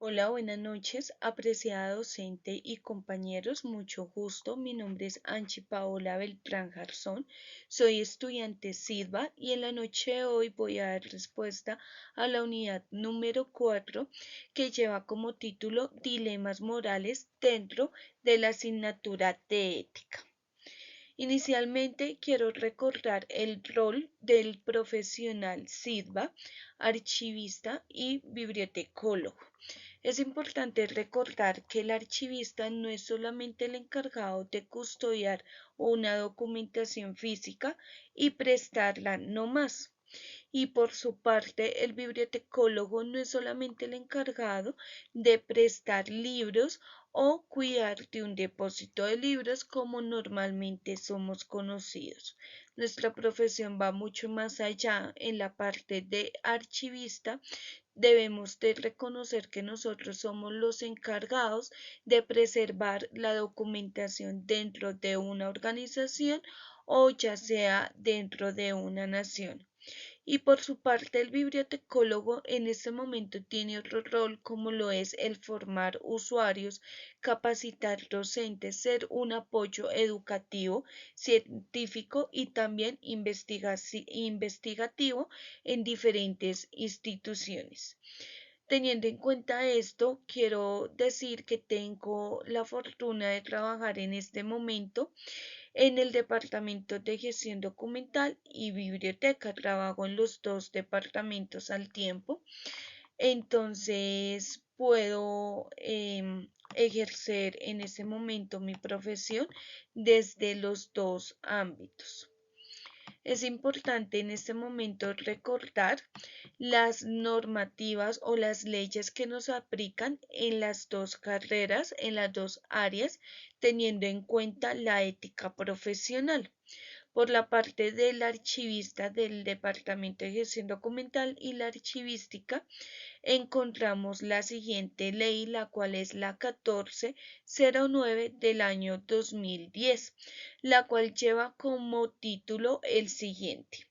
Hola, buenas noches, apreciada docente y compañeros, mucho gusto. Mi nombre es Anchi Paola Beltrán Garzón, soy estudiante SIDBA y en la noche de hoy voy a dar respuesta a la unidad número 4 que lleva como título Dilemas morales dentro de la asignatura de ética. Inicialmente quiero recordar el rol del profesional SIDBA, archivista y bibliotecólogo. Es importante recordar que el archivista no es solamente el encargado de custodiar una documentación física y prestarla no más. Y por su parte, el bibliotecólogo no es solamente el encargado de prestar libros o cuidar de un depósito de libros como normalmente somos conocidos. Nuestra profesión va mucho más allá. En la parte de archivista debemos de reconocer que nosotros somos los encargados de preservar la documentación dentro de una organización o ya sea dentro de una nación. Y por su parte, el bibliotecólogo en este momento tiene otro rol como lo es el formar usuarios, capacitar docentes, ser un apoyo educativo, científico y también investigativo en diferentes instituciones. Teniendo en cuenta esto, quiero decir que tengo la fortuna de trabajar en este momento en el departamento de gestión documental y biblioteca. Trabajo en los dos departamentos al tiempo, entonces puedo ejercer en ese momento mi profesión desde los dos ámbitos. Es importante en este momento recordar las normativas o las leyes que nos aplican en las dos carreras, en las dos áreas, teniendo en cuenta la ética profesional. Por la parte del archivista del Departamento de Gestión Documental y la Archivística, encontramos la siguiente ley, la cual es la 1409 del año 2010, la cual lleva como título el siguiente: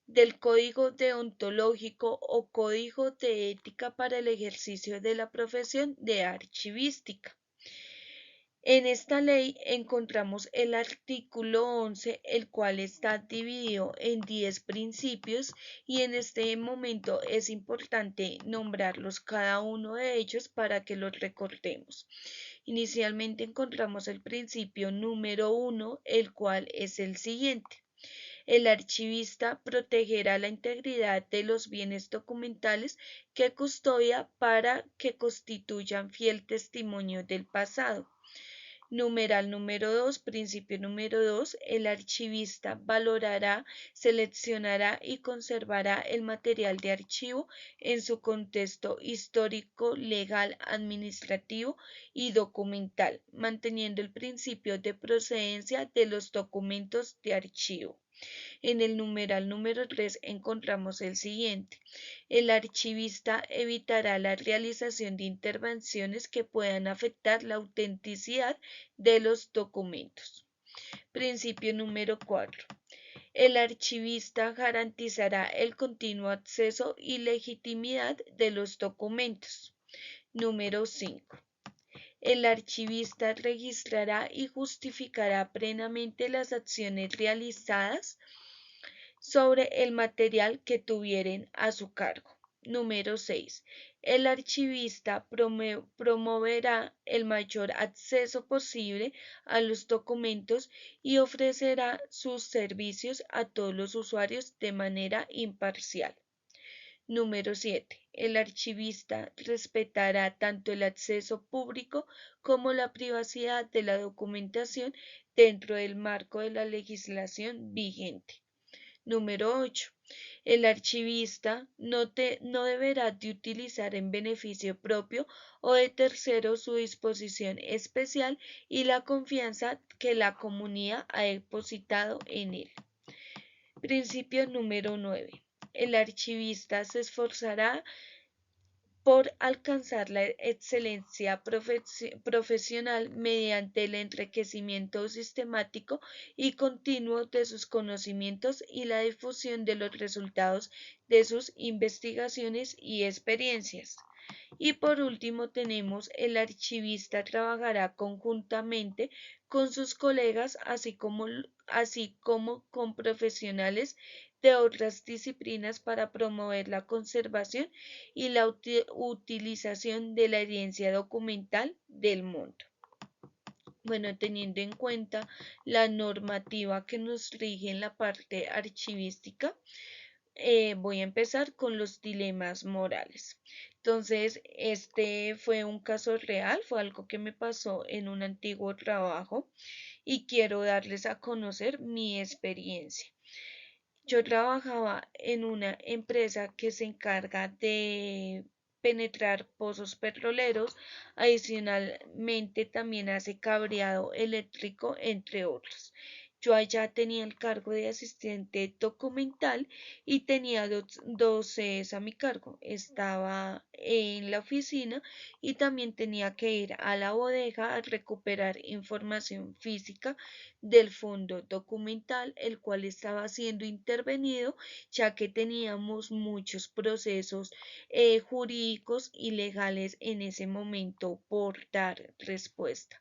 del Código Deontológico o Código de Ética para el ejercicio de la profesión de archivística. En esta ley encontramos el artículo 11, el cual está dividido en 10 principios y en este momento es importante nombrarlos cada uno de ellos para que los recordemos. Inicialmente encontramos el principio número 1, el cual es el siguiente: el archivista protegerá la integridad de los bienes documentales que custodia para que constituyan fiel testimonio del pasado. Numeral número 2, principio número 2, el archivista valorará, seleccionará y conservará el material de archivo en su contexto histórico, legal, administrativo y documental, manteniendo el principio de procedencia de los documentos de archivo. En el numeral número 3 encontramos el siguiente: el archivista evitará la realización de intervenciones que puedan afectar la autenticidad de los documentos. Principio número 4. El archivista garantizará el continuo acceso y legitimidad de los documentos. Número 5. El archivista registrará y justificará plenamente las acciones realizadas sobre el material que tuvieren a su cargo. Número 6. El archivista promoverá el mayor acceso posible a los documentos y ofrecerá sus servicios a todos los usuarios de manera imparcial. Número 7. El archivista respetará tanto el acceso público como la privacidad de la documentación dentro del marco de la legislación vigente. Número 8. El archivista no deberá de utilizar en beneficio propio o de terceros su disposición especial y la confianza que la comunidad ha depositado en él. Principio número 9. El archivista se esforzará por alcanzar la excelencia profesional mediante el enriquecimiento sistemático y continuo de sus conocimientos y la difusión de los resultados de sus investigaciones y experiencias. Y por último tenemos el archivista trabajará conjuntamente con sus colegas, así como con profesionales de otras disciplinas para promover la conservación y la utilización de la herencia documental del mundo. Bueno, teniendo en cuenta la normativa que nos rige en la parte archivística, voy a empezar con los dilemas morales. Entonces, este fue un caso real, fue algo que me pasó en un antiguo trabajo y quiero darles a conocer mi experiencia. Yo trabajaba en una empresa que se encarga de penetrar pozos petroleros, adicionalmente también hace cableado eléctrico, entre otros. Yo allá tenía el cargo de asistente documental y tenía dos sedes a mi cargo. Estaba en la oficina y también tenía que ir a la bodega a recuperar información física del fondo documental, el cual estaba siendo intervenido, ya que teníamos muchos procesos jurídicos y legales en ese momento por dar respuesta.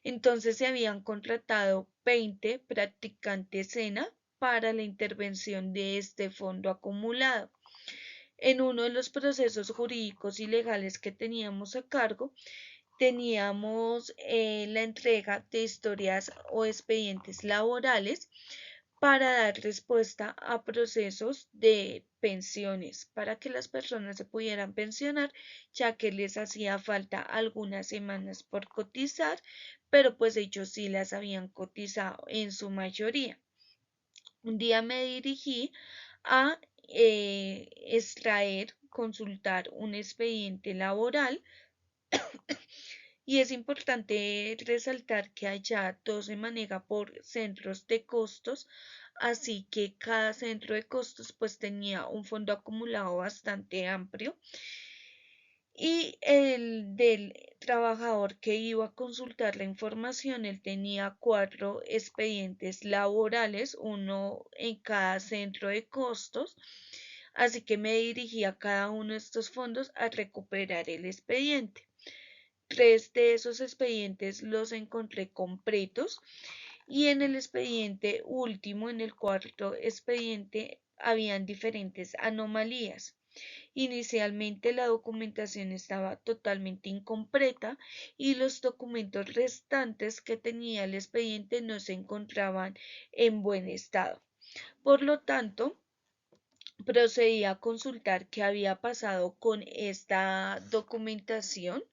Entonces se habían contratado 20 practicantes SENA para la intervención de este fondo acumulado. En uno de los procesos jurídicos y legales que teníamos a cargo, teníamos la entrega de historias o expedientes laborales para dar respuesta a procesos de pensiones, para que las personas se pudieran pensionar, ya que les hacía falta algunas semanas por cotizar, pero pues ellos sí las habían cotizado en su mayoría. Un día me dirigí a extraer, consultar un expediente laboral y es importante resaltar que allá todo se maneja por centros de costos, así que cada centro de costos pues tenía un fondo acumulado bastante amplio y el del trabajador que iba a consultar la información, él tenía 4 expedientes laborales, uno en cada centro de costos, así que me dirigí a cada uno de estos fondos a recuperar el expediente. 3 de esos expedientes los encontré completos y en el expediente último, en el cuarto expediente, habían diferentes anomalías. Inicialmente la documentación estaba totalmente incompleta y los documentos restantes que tenía el expediente no se encontraban en buen estado. Por lo tanto, procedí a consultar qué había pasado con esta documentación,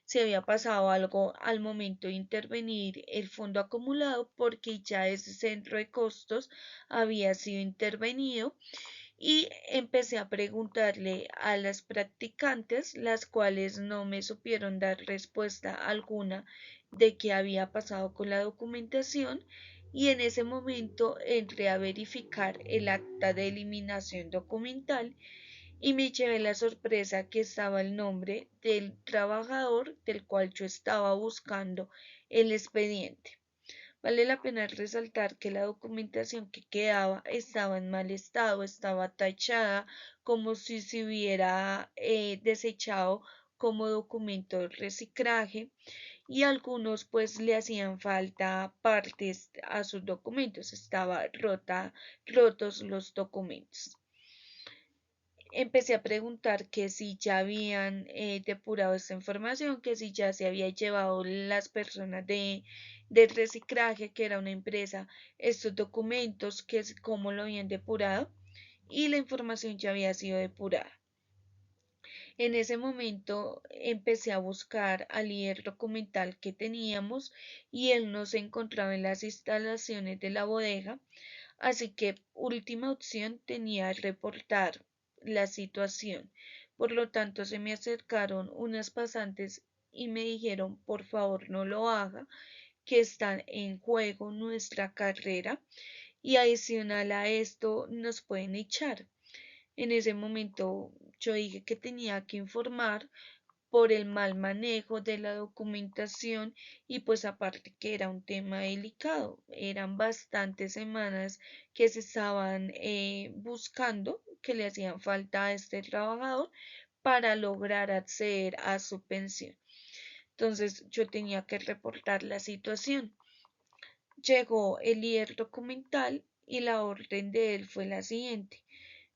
si había pasado algo al momento de intervenir el fondo acumulado, porque ya ese centro de costos había sido intervenido y empecé a preguntarle a las practicantes, las cuales no me supieron dar respuesta alguna de qué había pasado con la documentación y en ese momento entré a verificar el acta de eliminación documental y me llevé la sorpresa que estaba el nombre del trabajador del cual yo estaba buscando el expediente. Vale la pena resaltar que la documentación que quedaba estaba en mal estado, estaba tachada como si se hubiera desechado como documento de reciclaje y algunos pues le hacían falta partes a sus documentos, estaba rotos los documentos. Empecé a preguntar que si ya habían depurado esta información, que si ya se había llevado las personas de reciclaje, que era una empresa, estos documentos, que cómo lo habían depurado y la información ya había sido depurada. En ese momento empecé a buscar al líder documental que teníamos y él no se encontraba en las instalaciones de la bodega, así que última opción tenía reportar la situación. Por lo tanto, se me acercaron unas pasantes y me dijeron, por favor, no lo haga, que está en juego nuestra carrera y adicional a esto nos pueden echar. En ese momento yo dije que tenía que informar por el mal manejo de la documentación y pues aparte que era un tema delicado, eran bastantes semanas que se estaban buscando que le hacían falta a este trabajador para lograr acceder a su pensión. Entonces yo tenía que reportar la situación. Llegó el líder documental y la orden de él fue la siguiente: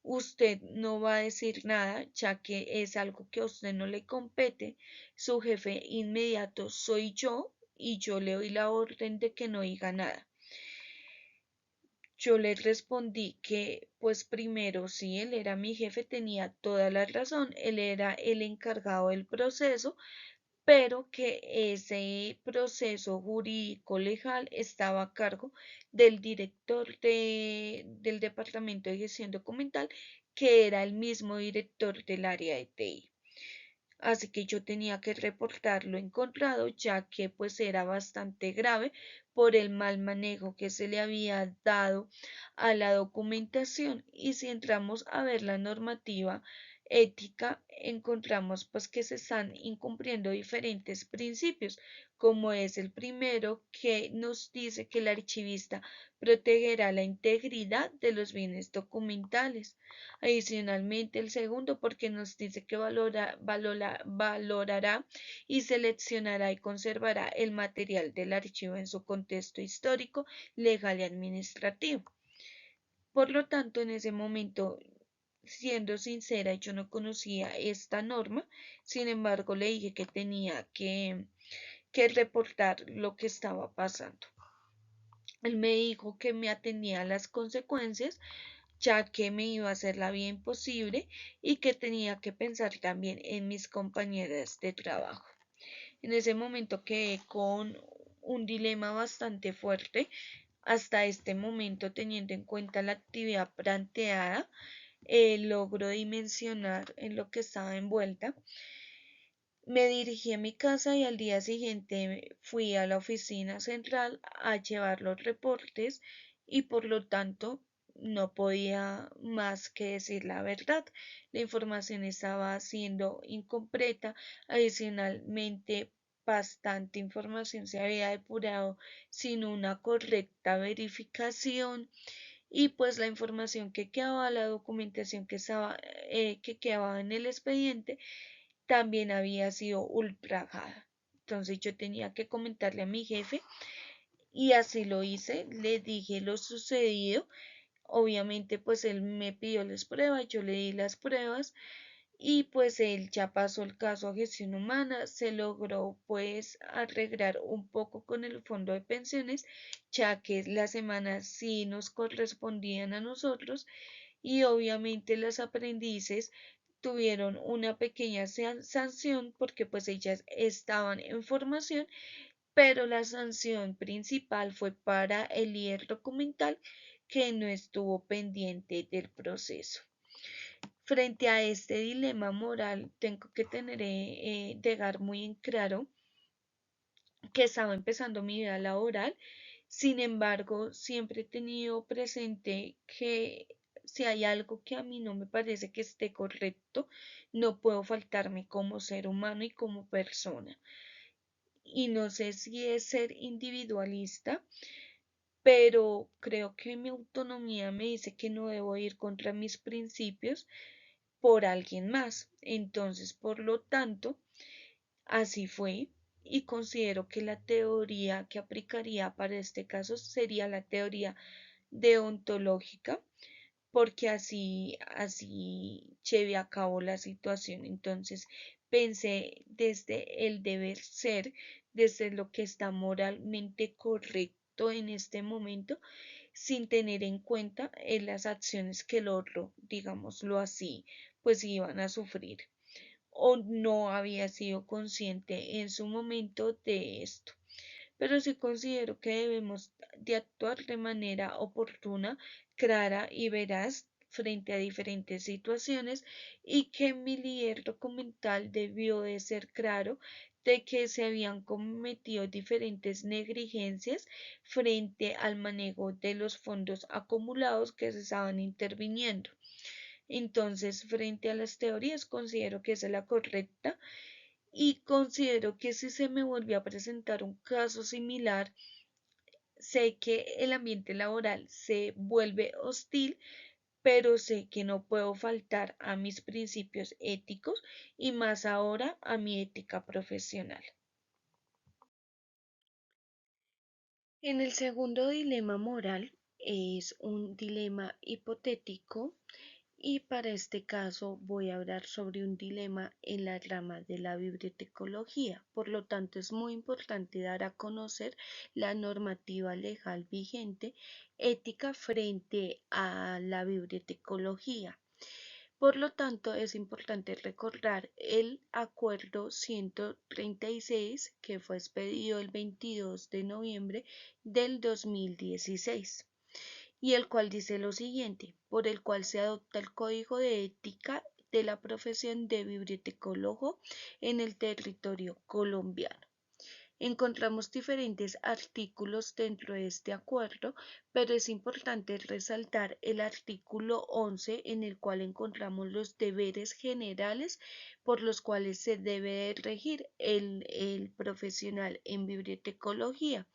usted no va a decir nada, ya que es algo que a usted no le compete. Su jefe inmediato soy yo y yo le doy la orden de que no diga nada. Yo le respondí que, pues primero, sí, él era mi jefe, tenía toda la razón, él era el encargado del proceso, pero que ese proceso jurídico legal estaba a cargo del director del Departamento de Gestión Documental, que era el mismo director del área de TI. Así que yo tenía que reportar lo encontrado, ya que pues era bastante grave por el mal manejo que se le había dado a la documentación. Y si entramos a ver la normativa ética, encontramos pues que se están incumpliendo diferentes principios, como es el primero, que nos dice que el archivista protegerá la integridad de los bienes documentales. Adicionalmente, el segundo, porque nos dice que valorará y seleccionará y conservará el material del archivo en su contexto histórico, legal y administrativo. Por lo tanto, en ese momento, siendo sincera, yo no conocía esta norma. Sin embargo, le dije que tenía que reportar lo que estaba pasando. Él me dijo que me atendía a las consecuencias, ya que me iba a hacer la vida imposible y que tenía que pensar también en mis compañeras de trabajo. En ese momento quedé con un dilema bastante fuerte. Hasta este momento, teniendo en cuenta la actividad planteada, logro dimensionar en lo que estaba envuelta. Me dirigí a mi casa y al día siguiente fui a la oficina central a llevar los reportes y por lo tanto no podía más que decir la verdad. La información estaba siendo incompleta. Adicionalmente, bastante información se había depurado sin una correcta verificación y pues la información que quedaba, la documentación que quedaba en el expediente también había sido ultrajada. Entonces yo tenía que comentarle a mi jefe y así lo hice. Le dije lo sucedido. Obviamente pues él me pidió las pruebas, yo le di las pruebas y pues él ya pasó el caso a gestión humana. Se logró pues arreglar un poco con el fondo de pensiones, ya que las semanas sí nos correspondían a nosotros y obviamente las aprendices tuvieron una pequeña sanción porque pues ellas estaban en formación, pero la sanción principal fue para el líder documental, que no estuvo pendiente del proceso. Frente a este dilema moral, tengo que dejar muy en claro que estaba empezando mi vida laboral. Sin embargo, siempre he tenido presente que si hay algo que a mí no me parece que esté correcto, no puedo faltarme como ser humano y como persona. Y no sé si es ser individualista, pero creo que mi autonomía me dice que no debo ir contra mis principios por alguien más. Entonces, por lo tanto, así fue, y considero que la teoría que aplicaría para este caso sería la teoría deontológica, porque así lleve a cabo la situación. Entonces pensé desde el deber ser, desde lo que está moralmente correcto en este momento, sin tener en cuenta las acciones que el otro, digámoslo así, pues iban a sufrir o no había sido consciente en su momento de esto. Pero sí considero que debemos de actuar de manera oportuna, clara y veraz frente a diferentes situaciones, y que mi líder documental debió de ser claro de que se habían cometido diferentes negligencias frente al manejo de los fondos acumulados que se estaban interviniendo. Entonces, frente a las teorías, considero que esa es la correcta y considero que si se me volvió a presentar un caso similar, sé que el ambiente laboral se vuelve hostil, pero sé que no puedo faltar a mis principios éticos y más ahora a mi ética profesional. En el segundo dilema moral es un dilema hipotético y para este caso voy a hablar sobre un dilema en la rama de la bibliotecología. Por lo tanto, es muy importante dar a conocer la normativa legal vigente ética frente a la bibliotecología. Por lo tanto, es importante recordar el Acuerdo 136 que fue expedido el 22 de noviembre del 2016 y el cual dice lo siguiente, por el cual se adopta el Código de Ética de la profesión de bibliotecólogo en el territorio colombiano. Encontramos diferentes artículos dentro de este acuerdo, pero es importante resaltar el artículo 11 en el cual encontramos los deberes generales por los cuales se debe regir el profesional en bibliotecología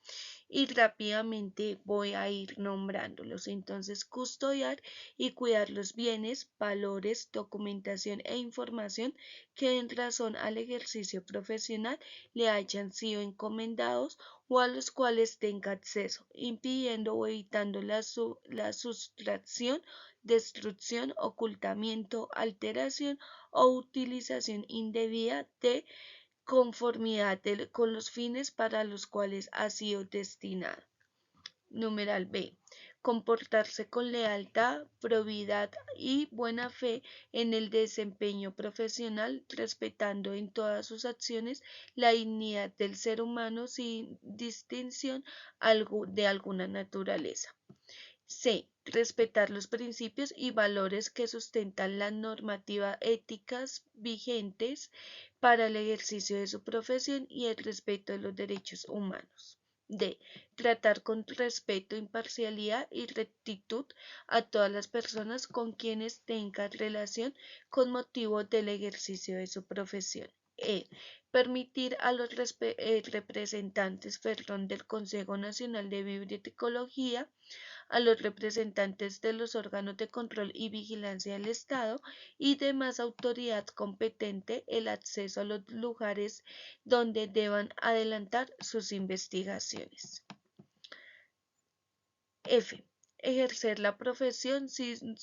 y rápidamente voy a ir nombrándolos. Entonces, custodiar y cuidar los bienes, valores, documentación e información que en razón al ejercicio profesional le hayan sido encomendados o a los cuales tenga acceso, impidiendo o evitando la sustracción, destrucción, ocultamiento, alteración o utilización indebida de conformidad con los fines para los cuales ha sido destinado. Numeral B. Comportarse con lealtad, probidad y buena fe en el desempeño profesional, respetando en todas sus acciones la dignidad del ser humano sin distinción de alguna naturaleza. C. Respetar los principios y valores que sustentan las normativas éticas vigentes para el ejercicio de su profesión y el respeto de los derechos humanos. D. Tratar con respeto, imparcialidad y rectitud a todas las personas con quienes tenga relación con motivo del ejercicio de su profesión. E. Permitir a los representantes del Consejo Nacional de Bibliotecología, a los representantes de los órganos de control y vigilancia del Estado y demás autoridad competente el acceso a los lugares donde deban adelantar sus investigaciones. F. Ejercer la profesión sin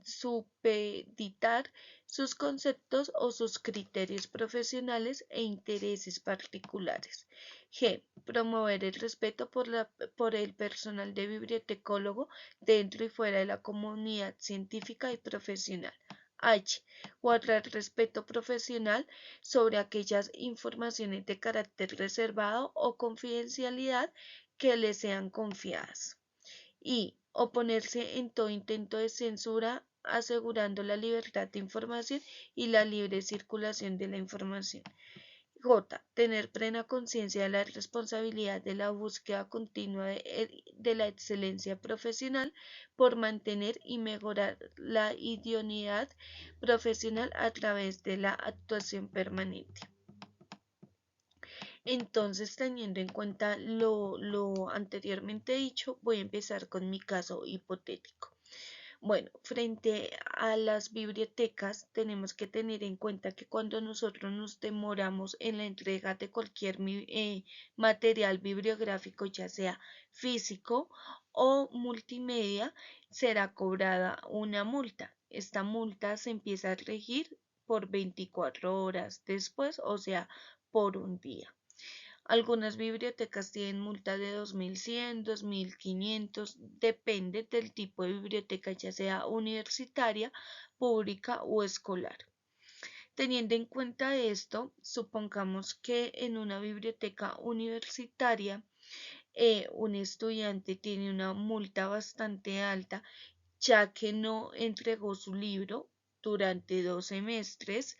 supeditar sus conceptos o sus criterios profesionales e intereses particulares. G. Promover el respeto por el personal de bibliotecólogo dentro y fuera de la comunidad científica y profesional. H. Guardar respeto profesional sobre aquellas informaciones de carácter reservado o confidencialidad que le sean confiadas. Y oponerse en todo intento de censura, asegurando la libertad de información y la libre circulación de la información. J. Tener plena conciencia de la responsabilidad de la búsqueda continua de la excelencia profesional por mantener y mejorar la idoneidad profesional a través de la actuación permanente. Entonces, teniendo en cuenta lo anteriormente dicho, voy a empezar con mi caso hipotético. Bueno, frente a las bibliotecas tenemos que tener en cuenta que cuando nosotros nos demoramos en la entrega de cualquier material bibliográfico, ya sea físico o multimedia, será cobrada una multa. Esta multa se empieza a regir por 24 horas después, o sea, por un día. Algunas bibliotecas tienen multa de 2.100, 2.500, depende del tipo de biblioteca, ya sea universitaria, pública o escolar. Teniendo en cuenta esto, supongamos que en una biblioteca universitaria un estudiante tiene una multa bastante alta, ya que no entregó su libro durante 2 semestres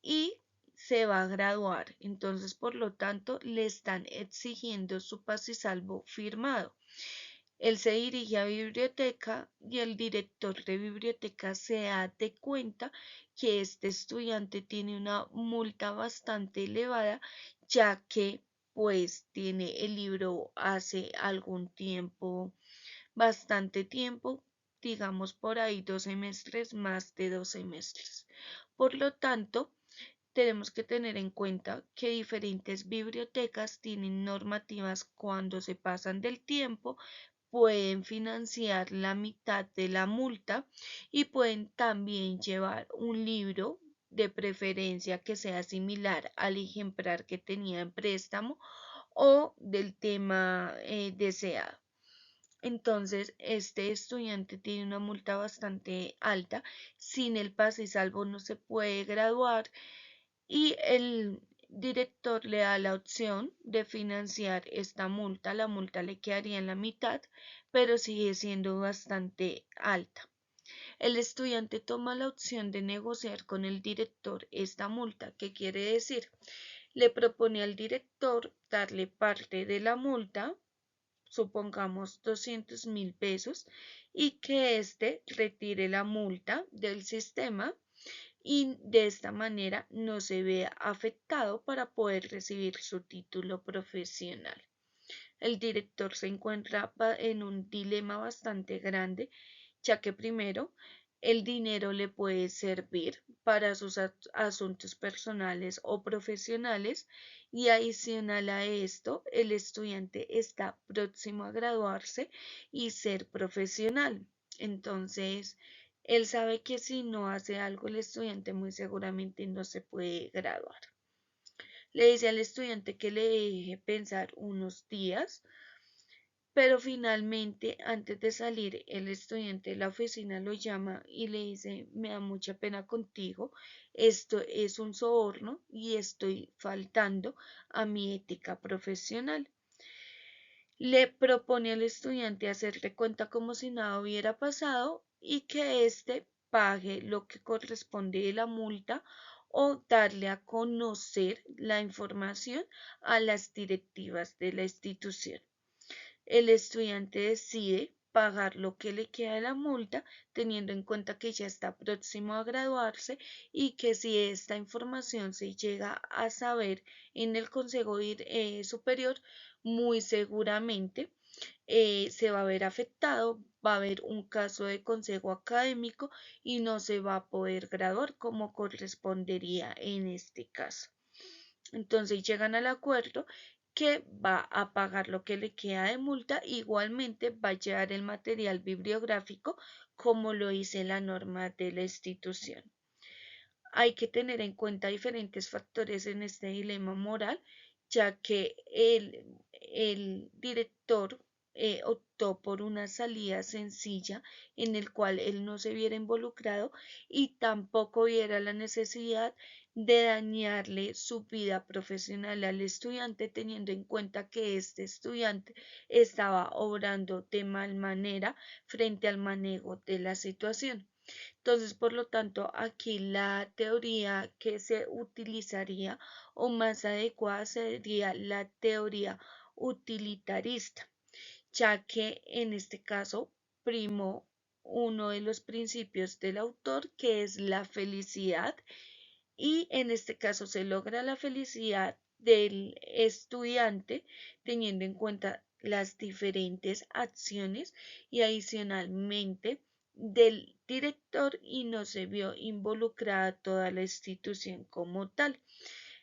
y se va a graduar. Entonces, por lo tanto, le están exigiendo su paz y salvo firmado. Él se dirige a biblioteca y el director de biblioteca se da de cuenta que este estudiante tiene una multa bastante elevada, ya que pues tiene el libro hace algún tiempo, bastante tiempo, digamos por ahí 2 semestres, más de 2 semestres. Por lo tanto, tenemos que tener en cuenta que diferentes bibliotecas tienen normativas cuando se pasan del tiempo, pueden financiar la mitad de la multa y pueden también llevar un libro de preferencia que sea similar al ejemplar que tenía en préstamo o del tema deseado. Entonces, este estudiante tiene una multa bastante alta. Sin el pase y salvo no se puede graduar y el director le da la opción de financiar esta multa. La multa le quedaría en la mitad, pero sigue siendo bastante alta. El estudiante toma la opción de negociar con el director esta multa. ¿Qué quiere decir? Le propone al director darle parte de la multa, supongamos 200.000 pesos, y que éste retire la multa del sistema y de esta manera no se vea afectado para poder recibir su título profesional. El director se encuentra en un dilema bastante grande, ya que primero el dinero le puede servir para sus asuntos personales o profesionales y adicional a esto, el estudiante está próximo a graduarse y ser profesional. Entonces, él sabe que si no hace algo el estudiante muy seguramente no se puede graduar. Le dice al estudiante que le deje pensar unos días, pero finalmente, antes de salir, el estudiante de la oficina lo llama y le dice, me da mucha pena contigo, esto es un soborno y estoy faltando a mi ética profesional. Le propone al estudiante hacerle cuenta como si nada hubiera pasado y que éste pague lo que corresponde de la multa o darle a conocer la información a las directivas de la institución. El estudiante decide pagar lo que le queda de la multa, teniendo en cuenta que ya está próximo a graduarse y que si esta información se llega a saber en el Consejo Superior, muy seguramente se va a ver afectado, va a haber un caso de consejo académico y no se va a poder graduar como correspondería en este caso. Entonces llegan al acuerdo que va a pagar lo que le queda de multa, igualmente va a llevar el material bibliográfico como lo dice la norma de la institución. Hay que tener en cuenta diferentes factores en este dilema moral, ya que el director optó por una salida sencilla en el cual él no se viera involucrado y tampoco viera la necesidad de dañarle su vida profesional al estudiante, teniendo en cuenta que este estudiante estaba obrando de mal manera frente al manejo de la situación. Entonces, por lo tanto, aquí la teoría que se utilizaría o más adecuada sería la teoría utilitarista, ya que en este caso primó uno de los principios del autor, que es la felicidad, y en este caso se logra la felicidad del estudiante teniendo en cuenta las diferentes acciones y adicionalmente del director y no se vio involucrada toda la institución como tal.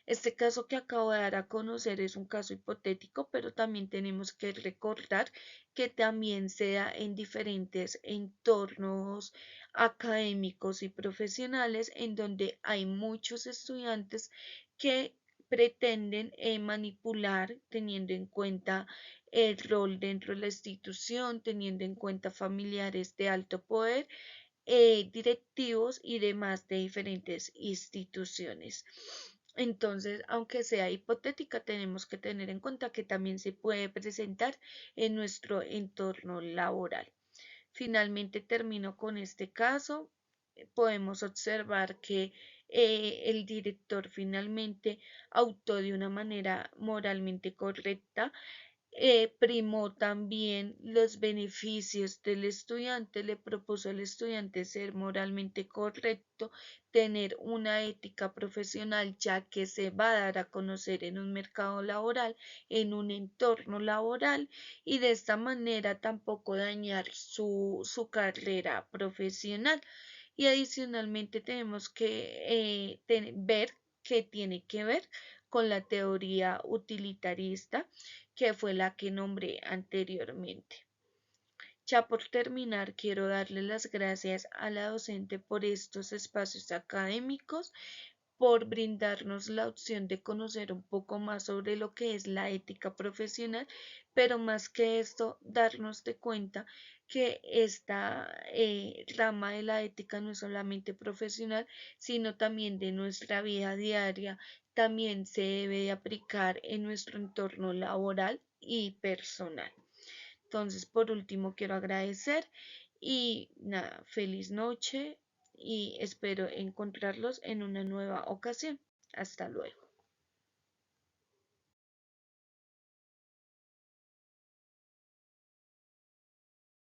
Este caso que acabo de dar a conocer es un caso hipotético, pero también tenemos que recordar que también se da en diferentes entornos académicos y profesionales en donde hay muchos estudiantes que pretenden manipular teniendo en cuenta el rol dentro de la institución, teniendo en cuenta familiares de alto poder, directivos y demás de diferentes instituciones. Entonces, aunque sea hipotética, tenemos que tener en cuenta que también se puede presentar en nuestro entorno laboral. Finalmente termino con este caso. Podemos observar que el director finalmente actuó de una manera moralmente correcta, primó también los beneficios del estudiante, le propuso al estudiante ser moralmente correcto, tener una ética profesional, ya que se va a dar a conocer en un mercado laboral, en un entorno laboral, y de esta manera tampoco dañar su carrera profesional. Y adicionalmente tenemos que ver qué tiene que ver con la teoría utilitarista, que fue la que nombré anteriormente. Ya por terminar, quiero darle las gracias a la docente por estos espacios académicos, por brindarnos la opción de conocer un poco más sobre lo que es la ética profesional, pero más que esto, darnos de cuenta que esta rama de la ética no es solamente profesional, sino también de nuestra vida diaria, también se debe de aplicar en nuestro entorno laboral y personal. Entonces, por último, quiero agradecer y nada, feliz noche y espero encontrarlos en una nueva ocasión. Hasta luego.